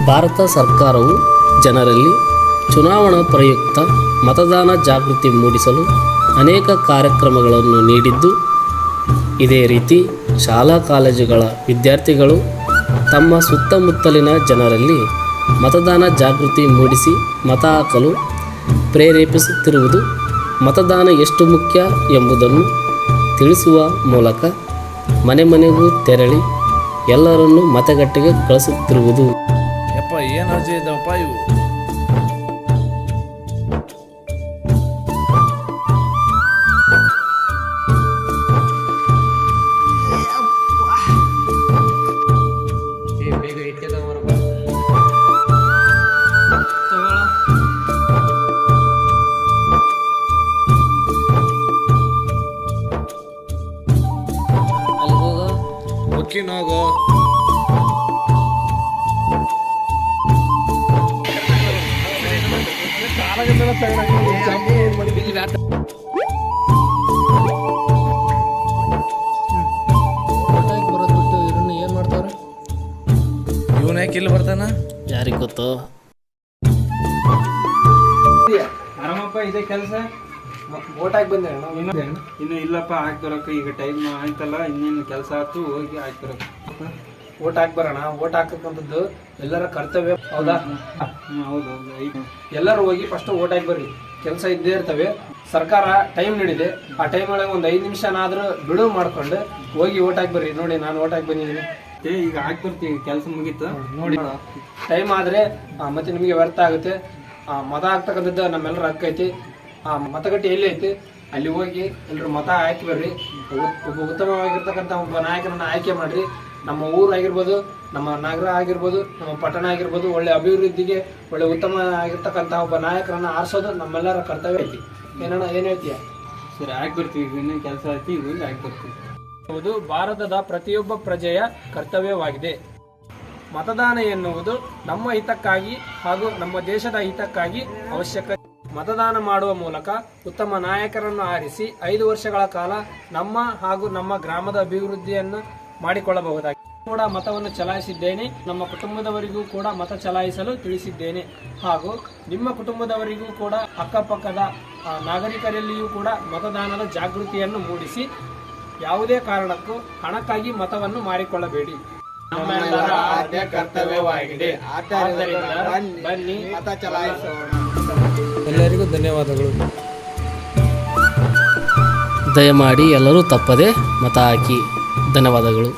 ಭಾರತ ಸರ್ಕಾರವು ಜನರಲ್ಲಿ ಚುನಾವಣಾ ಪ್ರಯುಕ್ತ ಮತದಾನ ಜಾಗೃತಿ ಮೂಡಿಸಲು ಅನೇಕ ಕಾರ್ಯಕ್ರಮಗಳನ್ನು ನೀಡಿದ್ದು, ಇದೇ ರೀತಿ ಶಾಲಾ ಕಾಲೇಜುಗಳ ವಿದ್ಯಾರ್ಥಿಗಳು ತಮ್ಮ ಸುತ್ತಮುತ್ತಲಿನ ಜನರಲ್ಲಿ ಮತದಾನ ಜಾಗೃತಿ ಮೂಡಿಸಿ ಮತ ಹಾಕಲು ಪ್ರೇರೇಪಿಸುತ್ತಿರುವುದು, ಮತದಾನ ಎಷ್ಟು ಮುಖ್ಯ ಎಂಬುದನ್ನು ತಿಳಿಸುವ ಮೂಲಕ ಮನೆ ಮನೆಗೂ ತೆರಳಿ ಎಲ್ಲರನ್ನೂ ಮತಗಟ್ಟೆಗೆ ಕಳಿಸುತ್ತಿರುವುದು. ಯಪ್ಪ ಏನು ಅರ್ಜಿ ಇದ್ದಾವಪ್ಪ ಇವು? ಹೋಗೋ ಇವನ್ ಯಾಕೆ ಇಲ್ಲಿ ಬರ್ತಾನ ಯಾರಿಗೆ ಗೊತ್ತು? ಆರಾಮಪ್ಪ, ಇದೇ ಕೆಲಸ. ಓಟ್ ಹಾಕಿ ಬಂದೆ ಇನ್ನು ಇಲ್ಲಪ್ಪ, ಹಾಕಿ ಬರೋಕೆ ಈಗ ಟೈಮ್ ಆಯ್ತಲ್ಲ, ಇನ್ನೇನು ಕೆಲಸ ಆಯ್ತು, ಹೋಗಿ ಹಾಕಿ ಬರೋಕೆ. ಓಟ್ ಹಾಕಿ ಬರೋಣ. ಓಟ್ ಹಾಕಕ್ಕಂಥದ್ದು ಎಲ್ಲರ ಕರ್ತವ್ಯ, ಹೌದಾ? ಹೌದೌದು. ಎಲ್ಲರೂ ಹೋಗಿ ಫಸ್ಟ್ ಓಟ್ ಹಾಕಿ ಬರ್ರಿ. ಕೆಲಸ ಇದ್ದೇ ಇರ್ತವೆ. ಸರ್ಕಾರ ಟೈಮ್ ನೀಡಿದೆ, ಆ ಟೈಮ್ ಒಳಗೆ ಒಂದು 5 ನಿಮಿಷನಾದ್ರೂ ಬಿಡುವು ಮಾಡ್ಕೊಂಡು ಹೋಗಿ ಓಟ್ ಹಾಕಿ ಬರ್ರಿ. ನೋಡಿ, ನಾನು ಓಟ್ ಹಾಕಿ ಬಂದಿದ್ದೀನಿ. ಈಗ ಹಾಕಿ ಬರ್ತೀವಿ, ಕೆಲಸ ಮುಗೀತು. ನೋಡಿ, ಟೈಮ್ ಆದ್ರೆ ಮತ್ತೆ ನಿಮಗೆ ವ್ಯರ್ಥ ಆಗುತ್ತೆ. ಮತ ಹಾಕ್ತಕ್ಕಂಥದ್ದು ನಮ್ಮೆಲ್ಲರ ಹಕ್ಕು ಐತಿ. ಆ ಮತಗಟ್ಟೆ ಎಲ್ಲಿ ಐತಿ ಅಲ್ಲಿ ಹೋಗಿ ಎಲ್ಲರೂ ಮತ ಹಾಕಿ ಬರ್ರಿ. ಒಬ್ಬ ಉತ್ತಮವಾಗಿರ್ತಕ್ಕಂಥ ಒಬ್ಬ ನಾಯಕನನ್ನ ಆಯ್ಕೆ ಮಾಡ್ರಿ. ನಮ್ಮ ಊರು ಆಗಿರ್ಬೋದು, ನಮ್ಮ ನಗರ ಆಗಿರ್ಬೋದು, ನಮ್ಮ ಪಟ್ಟಣ ಆಗಿರ್ಬೋದು, ಒಳ್ಳೆ ಅಭಿವೃದ್ಧಿಗೆ ಒಳ್ಳೆ ಉತ್ತಮ ಆಗಿರ್ತಕ್ಕಂಥ ಒಬ್ಬ ನಾಯಕರನ್ನ ಆರಿಸೋದು ನಮ್ಮೆಲ್ಲರ ಕರ್ತವ್ಯ ಐತಿ. ಏನ್ ಹೇಳ್ತೀಯ? ಸರಿ, ಹಾಕಿ ಬರ್ತೀವಿ. ಇನ್ನೇನು ಕೆಲಸ ಐತಿ, ಈಗ ಹೋಗಿ ಹಾಕಿ ಬರ್ತೀವಿ. ಹೌದು, ಭಾರತದ ಪ್ರತಿಯೊಬ್ಬ ಪ್ರಜೆಯ ಕರ್ತವ್ಯವಾಗಿದೆ. ಮತದಾನ ಎನ್ನುವುದು ನಮ್ಮ ಹಿತಕ್ಕಾಗಿ ಹಾಗೂ ನಮ್ಮ ದೇಶದ ಹಿತಕ್ಕಾಗಿ ಅವಶ್ಯಕ. ಮತದಾನ ಮಾಡುವ ಮೂಲಕ ಉತ್ತಮ ನಾಯಕರನ್ನು ಆರಿಸಿ 5 ವರ್ಷಗಳ ಕಾಲ ನಮ್ಮ ಹಾಗೂ ನಮ್ಮ ಗ್ರಾಮದ ಅಭಿವೃದ್ಧಿಯನ್ನು ಮಾಡಿಕೊಳ್ಳಬಹುದಾಗಿದೆ. ಕೂಡ ಮತವನ್ನು ಚಲಾಯಿಸಿದ್ದೇನೆ. ನಮ್ಮ ಕುಟುಂಬದವರಿಗೂ ಕೂಡ ಮತ ಚಲಾಯಿಸಲು ತಿಳಿಸಿದ್ದೇನೆ. ಹಾಗೂ ನಿಮ್ಮ ಕುಟುಂಬದವರಿಗೂ ಕೂಡ ಅಕ್ಕಪಕ್ಕದ ನಾಗರಿಕರಲ್ಲಿಯೂ ಕೂಡ ಮತದಾನದ ಜಾಗೃತಿಯನ್ನು ಮೂಡಿಸಿ ಯಾವುದೇ ಕಾರಣಕ್ಕೂ ಹಣಕ್ಕಾಗಿ ಮತವನ್ನು ಮಾರಿಕೊಳ್ಳಬೇಡಿ. ನಮ್ಮೆಲ್ಲರ ಆದ್ಯ ಕರ್ತವ್ಯವಾಗಿದೆ. ಆದ್ದರಿಂದ ಬನ್ನಿ ಮತ ಚಲಾಯಿಸೋಣ. ಎಲ್ಲರಿಗೂ ಧನ್ಯವಾದಗಳು. ದಯಮಾಡಿ ಎಲ್ಲರೂ ತಪ್ಪದೆ ಮತ ಹಾಕಿ. ಧನ್ಯವಾದಗಳು.